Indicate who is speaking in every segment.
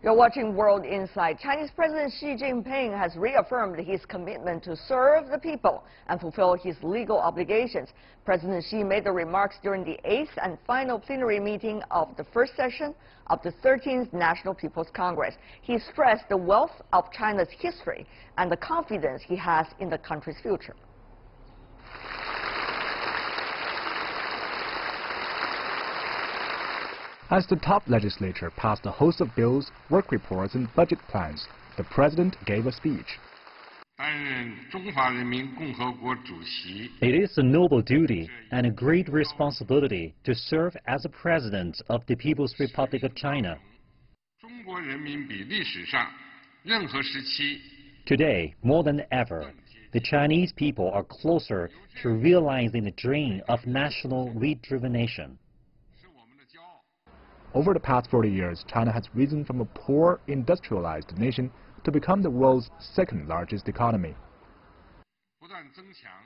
Speaker 1: You're watching World Insight. Chinese President Xi Jinping has reaffirmed his commitment to serve the people and fulfill his legal obligations. President Xi made the remarks during the 8th and final plenary meeting of the first session of the 13th National People's Congress. He stressed the wealth of China's history and the confidence he has in the country's future.
Speaker 2: As the top legislature passed a host of bills, work reports and budget plans, the president gave a speech.
Speaker 3: It is a noble duty and a great responsibility to serve as a president of the People's Republic of China. Today, more than ever, the Chinese people are closer to realizing the dream of national rejuvenation.
Speaker 2: Over the past 40 years, China has risen from a poor, industrialized nation to become the world's second-largest economy.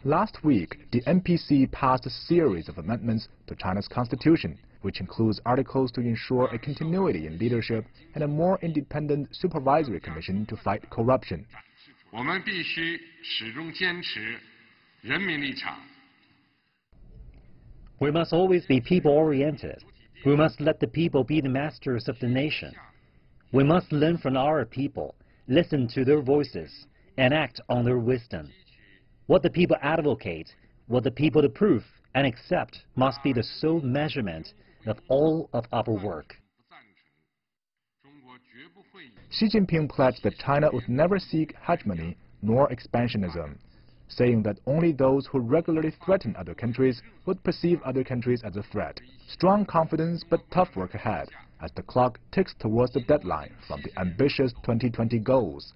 Speaker 2: Last week, the NPC passed a series of amendments to China's constitution, which includes articles to ensure a continuity in leadership and a more independent supervisory commission to fight corruption.
Speaker 3: We must always be people-oriented. We must let the people be the masters of the nation. We must learn from our people, listen to their voices, and act on their wisdom. What the people advocate, what the people approve and accept must be the sole measurement of all of our work.
Speaker 2: Xi Jinping pledged that China would never seek hegemony nor expansionism, saying that only those who regularly threaten other countries would perceive other countries as a threat. Strong confidence but tough work ahead as the clock ticks towards the deadline from the ambitious 2020 goals.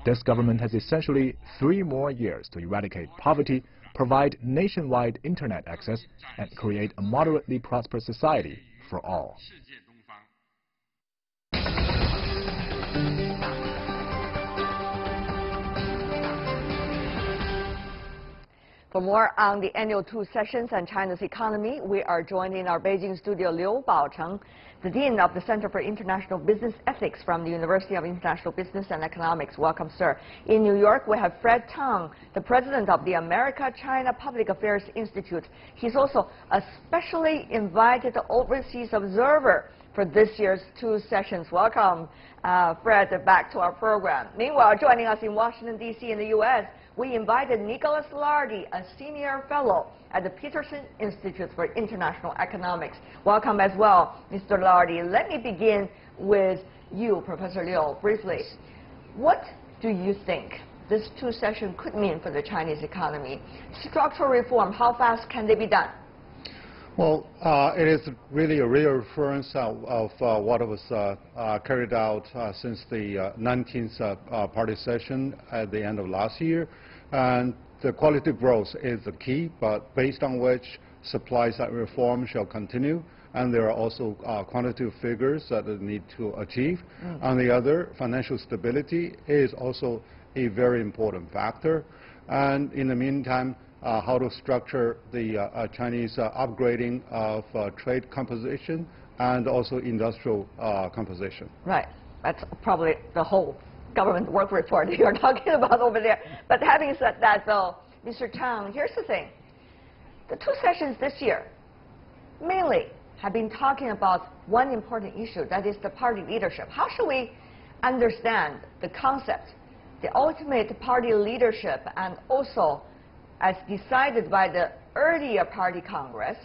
Speaker 2: This government has essentially 3 more years to eradicate poverty, provide nationwide internet access, and create a moderately prosperous society for all.
Speaker 1: For more on the annual 2 sessions and China's economy, we are joined in our Beijing studio Liu Baocheng, the Dean of the Center for International Business Ethics from the University of International Business and Economics. Welcome, sir. In New York, we have Fred Tang, the President of the America-China Public Affairs Institute. He's also a specially invited overseas observer for this year's 2 sessions. Welcome, Fred, back to our program. Meanwhile, joining us in Washington, D.C. in the U.S., we invited Nicholas Lardy, a senior fellow at the Peterson Institute for International Economics. Welcome as well, Mr. Lardy. Let me begin with you, Professor Liu, briefly. What do you think this 2 session could mean for the Chinese economy? Structural reform, how fast can they be done?
Speaker 4: Well, it is really a reassurance of what was carried out since the 19th party session at the end of last year. And the quality growth is the key, but based on which supply side reform shall continue. And there are also quantitative figures that they need to achieve. On the other, financial stability is also a very important factor. And in the meantime, how to structure the Chinese upgrading of trade composition and also industrial composition.
Speaker 1: Right. That's probably the whole government work report you're talking about over there. But having said that, though, Mr. Tang, here's the thing. The 2 sessions this year mainly have been talking about one important issue, that is the party leadership. How should we understand the concept, the ultimate party leadership, and also as decided by the earlier party Congress,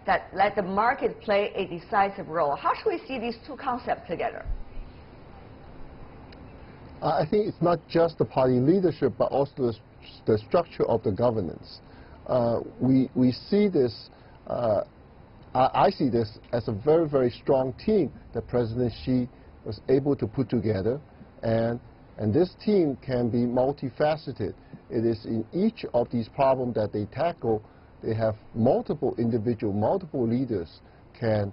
Speaker 1: that let the market play a decisive role? How should we see these 2 concepts together?
Speaker 5: I think it's not just the party leadership, but also the structure of the governance. We see this, I see this as a very, very strong team that President Xi was able to put together, and this team can be multifaceted. It is in each of these problems that they tackle, they have multiple individuals, multiple leaders can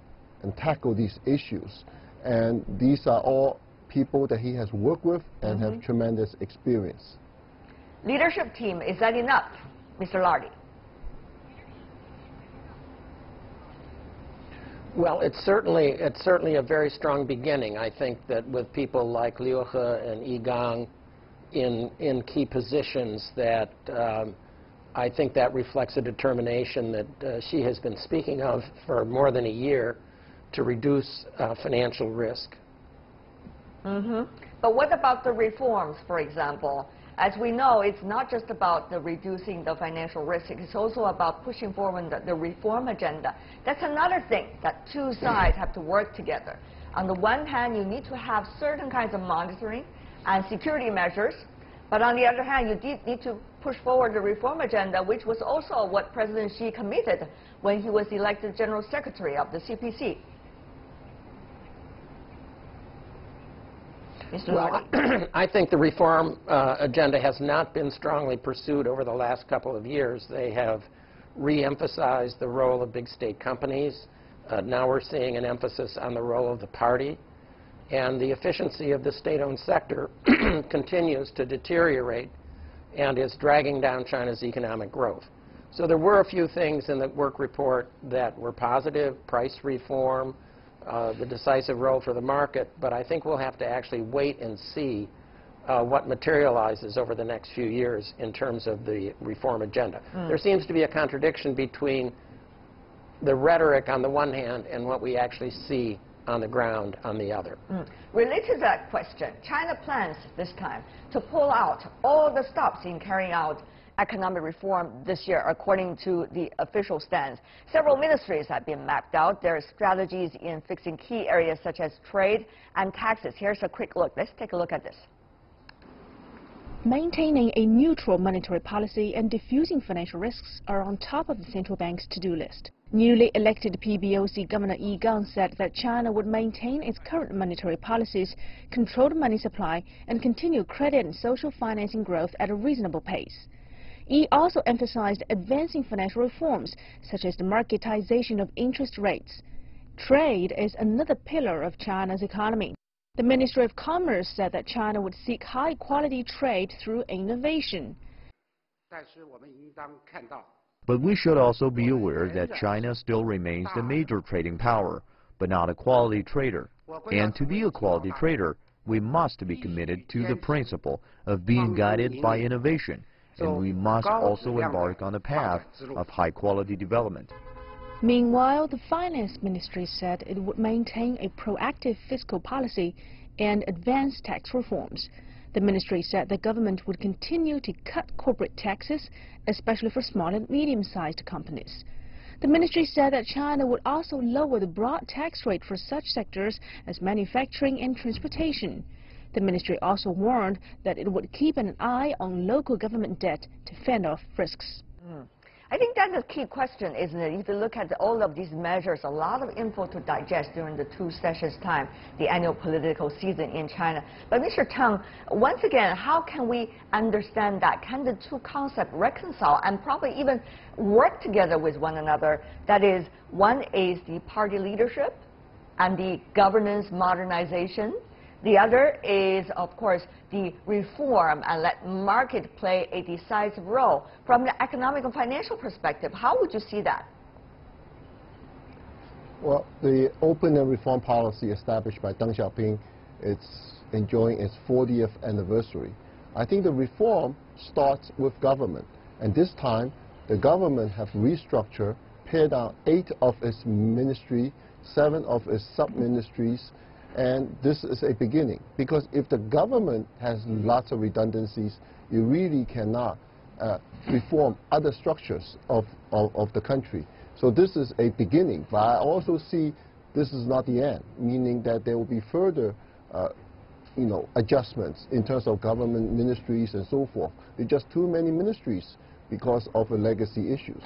Speaker 5: tackle these issues. And these are all people that he has worked with and have tremendous experience.
Speaker 1: Leadership team, is that enough, Mr. Lardy?
Speaker 6: Well, it's certainly a very strong beginning. I think that with people like Liu He and Yi Gang in key positions, that I think that reflects a determination that she has been speaking of for more than a year to reduce financial risk.
Speaker 1: But what about the reforms, for example? As we know, it's not just about the reducing the financial risk, it's also about pushing forward the reform agenda. That's another thing that two sides have to work together. On the one hand, you need to have certain kinds of monitoring and security measures, but on the other hand, you need to push forward the reform agenda, which was also what President Xi committed when he was elected General Secretary of the CPC.
Speaker 6: Well, I think the reform agenda has not been strongly pursued over the last couple of years. They have re-emphasized the role of big state companies. Now we're seeing an emphasis on the role of the party. And the efficiency of the state-owned sector continues to deteriorate and is dragging down China's economic growth. So there were a few things in the work report that were positive: price reform, the decisive role for the market, but I think we'll have to actually wait and see what materializes over the next few years in terms of the reform agenda. There seems to be a contradiction between the rhetoric on the one hand and what we actually see on the ground on the other.
Speaker 1: Related to that question, China plans this time to pull out all the stops in carrying out economic reform this year, according to the official stance. Several ministries have been mapped out. There are strategies in fixing key areas such as trade and taxes. Here's a quick look. Let's take a look at this.
Speaker 7: Maintaining a neutral monetary policy and diffusing financial risks are on top of the central bank's to-do list. Newly elected PBOC Governor Yi Gang said that China would maintain its current monetary policies, control the money supply, and continue credit and social financing growth at a reasonable pace. Yi also emphasized advancing financial reforms, such as the marketization of interest rates. Trade is another pillar of China's economy. The Ministry of Commerce said that China would seek high-quality trade through innovation.
Speaker 8: But we should also be aware that China still remains the major trading power, but not a quality trader. And to be a quality trader, we must be committed to the principle of being guided by innovation, and we must also embark on a path of high-quality development.
Speaker 7: Meanwhile, the Finance Ministry said it would maintain a proactive fiscal policy and advance tax reforms. The ministry said the government would continue to cut corporate taxes, especially for small and medium-sized companies. The ministry said that China would also lower the broad tax rate for such sectors as manufacturing and transportation. The ministry also warned that it would keep an eye on local government debt to fend off risks.
Speaker 1: I think that's a key question, isn't it? If you look at all of these measures, a lot of info to digest during the two sessions time, the annual political season in China. But Mr. Tang, once again, how can we understand that? Can the two concepts reconcile and probably even work together with one another? That is, one is the party leadership and the governance modernization. The other is, of course, the reform and let market play a decisive role. From the economic and financial perspective, how would you see that?
Speaker 5: Well, the open and reform policy established by Deng Xiaoping, it's enjoying its 40th anniversary. I think the reform starts with government. And this time, the government have restructured, pared down 8 of its ministries, 7 of its sub-ministries, and this is a beginning. Because if the government has lots of redundancies, you really cannot reform other structures of the country. So this is a beginning. But I also see this is not the end, meaning that there will be further adjustments in terms of government ministries and so forth. There are just too many ministries because of the legacy issues.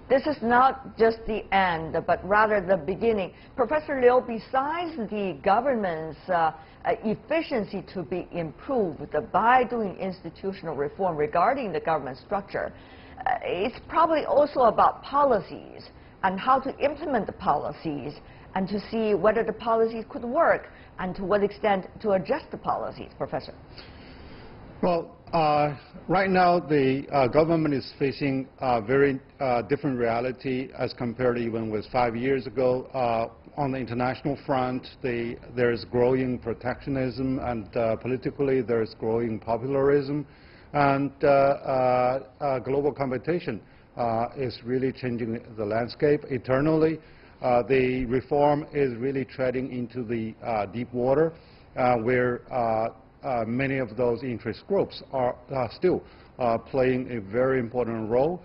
Speaker 1: This is not just the end, but rather the beginning. Professor Liu, besides the government's efficiency to be improved by doing institutional reform regarding the government structure, it's probably also about policies and how to implement the policies and to see whether the policies could work and to what extent to adjust the policies. Professor.
Speaker 4: Well, Right now, the government is facing a very different reality as compared to even with 5 years ago. On the international front, there is growing protectionism, and politically there is growing popularism, and global competition is really changing the landscape eternally. The reform is really treading into the deep water, where many of those interest groups are still playing a very important role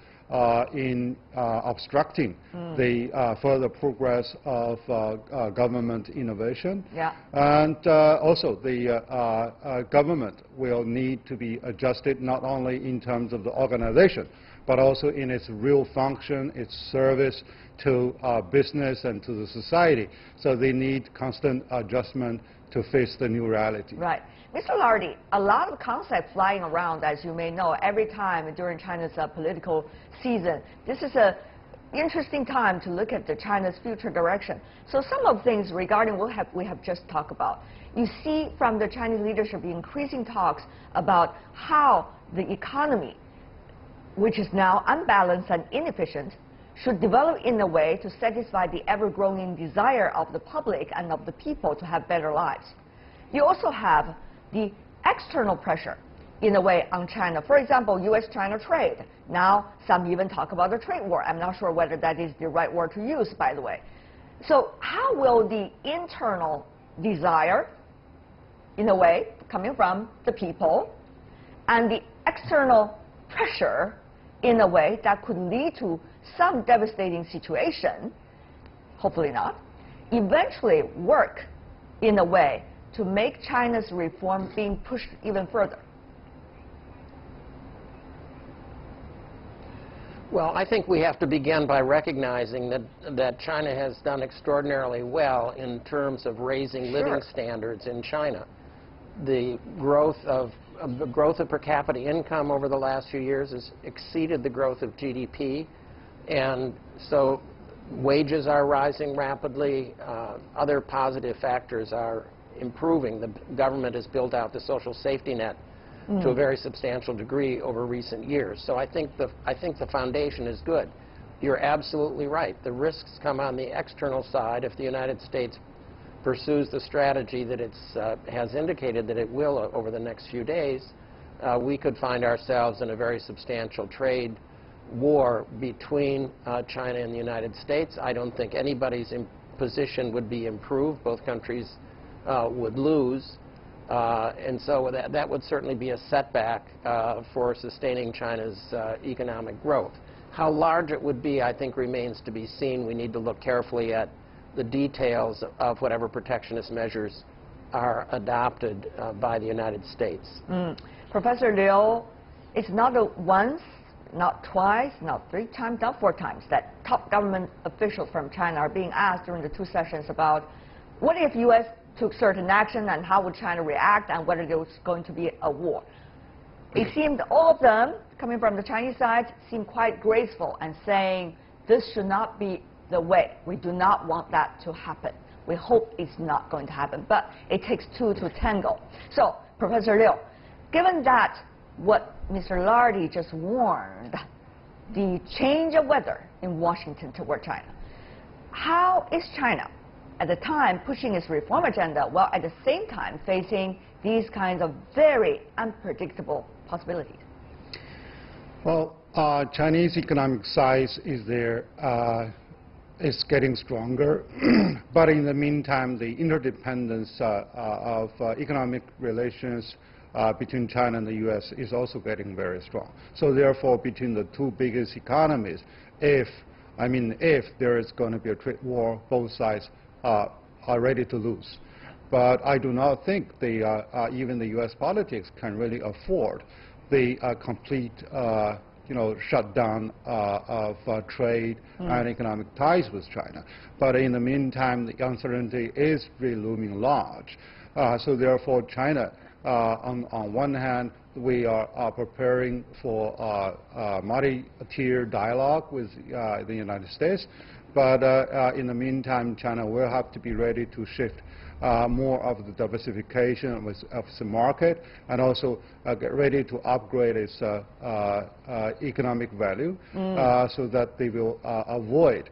Speaker 4: in obstructing the further progress of government innovation.
Speaker 1: Yeah.
Speaker 4: And also the government will need to be adjusted not only in terms of the organization, but also in its real function, its service to business and to the society. So they need constant adjustment to face the new reality.
Speaker 1: Right. Mr. Lardy, a lot of concepts flying around, as you may know, every time during China's political season. This is an interesting time to look at China's future direction. So some of the things regarding what we have just talked about. You see from the Chinese leadership increasing talks about how the economy, which is now unbalanced and inefficient, should develop in a way to satisfy the ever-growing desire of the public and of the people to have better lives. You also have the external pressure, in a way, on China. For example, U.S.-China trade. Now, some even talk about a trade war. I'm not sure whether that is the right word to use, by the way. So how will the internal desire, in a way, coming from the people, and the external pressure, in a way, that could lead to some devastating situation, hopefully not, eventually work in a way to make China's reform being pushed even further?
Speaker 6: Well, I think we have to begin by recognizing that China has done extraordinarily well in terms of raising living standards in China. The growth of per capita income over the last few years has exceeded the growth of GDP, and so wages are rising rapidly. Other positive factors are improving. The government has built out the social safety net to a very substantial degree over recent years. So I think the foundation is good. You're absolutely right. The risks come on the external side. If the United States pursues the strategy that it has indicated that it will over the next few days, we could find ourselves in a very substantial trade war between China and the United States. I don't think anybody's position would be improved. Both countries would lose. And so that would certainly be a setback for sustaining China's economic growth. How large it would be, I think, remains to be seen. We need to look carefully at the details of whatever protectionist measures are adopted by the United States.
Speaker 1: Professor Liu, it's not once, not twice, not 3 times, not 4 times that top government officials from China are being asked during the 2 sessions about what if U.S. took certain action and how would China react and whether there was going to be a war. It seemed all of them, coming from the Chinese side, seemed quite graceful and saying this should not be the way. We do not want that to happen. We hope it's not going to happen. But it takes 2 to tango. So, Professor Liu, given that what Mr. Lardy just warned, the change of weather in Washington toward China, how is China at the time pushing its reform agenda while at the same time facing these kinds of very unpredictable possibilities?
Speaker 4: Well, Chinese economic size is there. Is getting stronger, but in the meantime, the interdependence of economic relations between China and the U.S. is also getting very strong. So therefore, between the 2 biggest economies, if there is going to be a trade war, both sides are ready to lose. But I do not think even the U.S. politics can really afford the complete shutdown of trade and economic ties with China. But in the meantime, the uncertainty is really looming large. So therefore, China On one hand, we are preparing for a multi-tier dialogue with the United States, but in the meantime, China will have to be ready to shift more of the diversification of its market, and also get ready to upgrade its economic value so that they will avoid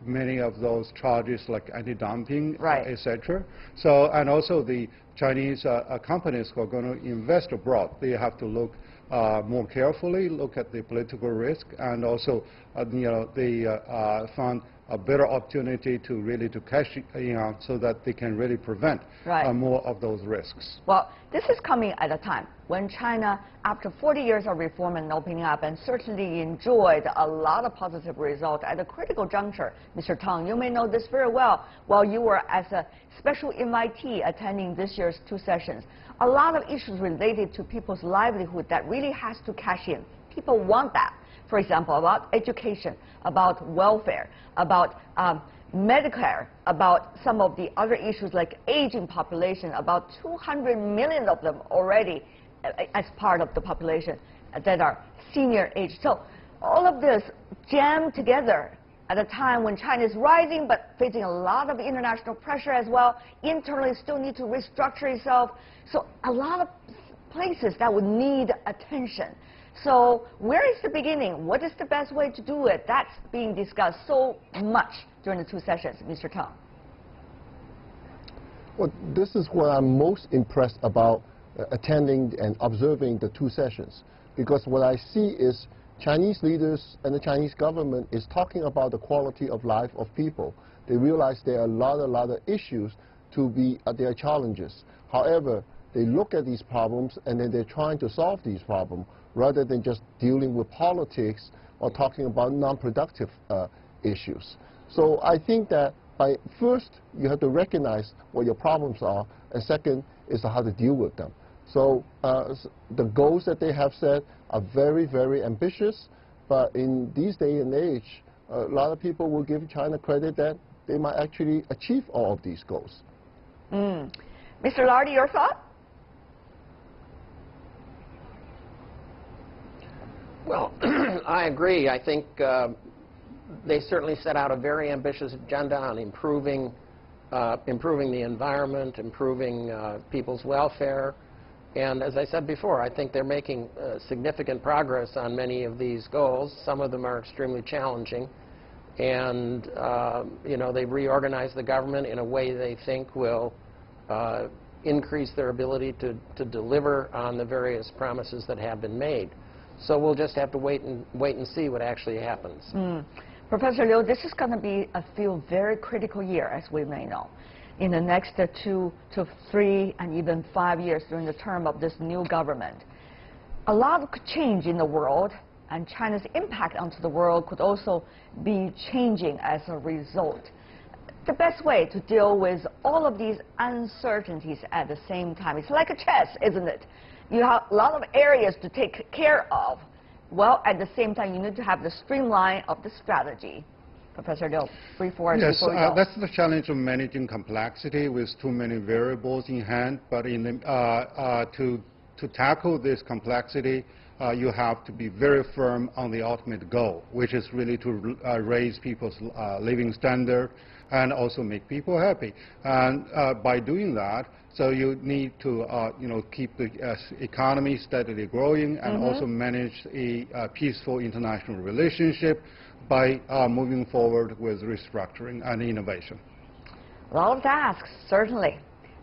Speaker 4: many of those charges like anti-dumping, etc. So, and also the Chinese companies who are going to invest abroad, they have to look more carefully, look at the political risk, and also, they found a better opportunity to really cash in so that they can really prevent more of those risks.
Speaker 1: Well, this is coming at a time when China, after 40 years of reform and opening up, and certainly enjoyed a lot of positive results at a critical juncture. Mr. Tang, you may know this very well while you were as a special invitee attending this year's 2 sessions. A lot of issues related to people's livelihood that really has to cash in. People want that. For example, about education, about welfare, about Medicare, about some of the other issues like aging population, about 200 million of them already as part of the population that are senior age. So all of this jammed together at a time when China is rising but facing a lot of international pressure as well. Internally still need to restructure itself. So a lot of places that would need attention. So where is the beginning? What is the best way to do it? That's being discussed so much during the 2 sessions, Mr. Tang.
Speaker 5: Well, this is what I'm most impressed about attending and observing the 2 sessions, because what I see is Chinese leaders and the Chinese government is talking about the quality of life of people. They realize there are a lot of issues to be their challenges. However, they look at these problems and then they're trying to solve these problems rather than just dealing with politics or talking about non-productive issues. So I think that first you have to recognize what your problems are, and second is how to deal with them. So the goals that they have set are very, very ambitious, but in these day and age, a lot of people will give China credit that they might actually achieve all of these goals.
Speaker 1: Mr. Lardy, your thought?
Speaker 6: Well, I agree. I think they certainly set out a very ambitious agenda on improving the environment, improving people's welfare. And as I said before, I think they're making significant progress on many of these goals. Some of them are extremely challenging. And, they've reorganized the government in a way they think will increase their ability to deliver on the various promises that have been made. So we'll just have to wait and see what actually happens.
Speaker 1: Professor Liu, this is going to be a very critical year, as we may know, in the next 2 to 3 and even 5 years during the term of this new government. A lot could change in the world, and China's impact onto the world could also be changing as a result. The best way to deal with all of these uncertainties at the same time, it's like a chess, isn't it? You have a lot of areas to take care of. Well, at the same time, you need to have the streamline of the strategy. Professor Liu, brief words before we go.
Speaker 4: That's the challenge of managing complexity with too many variables in hand. But to tackle this complexity, you have to be very firm on the ultimate goal, which is really to raise people's living standard and also make people happy. And by doing that, so you need to keep the economy steadily growing and also manage a peaceful international relationship by moving forward with restructuring and innovation.
Speaker 1: A lot of tasks, certainly.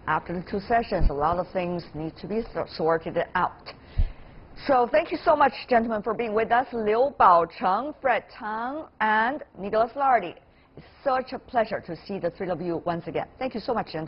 Speaker 1: After the 2 sessions, a lot of things need to be sorted out. So thank you so much, gentlemen, for being with us. Liu Baocheng, Fred Tang, and Nicholas Lardy. It's such a pleasure to see the 3 of you once again. Thank you so much, gentlemen.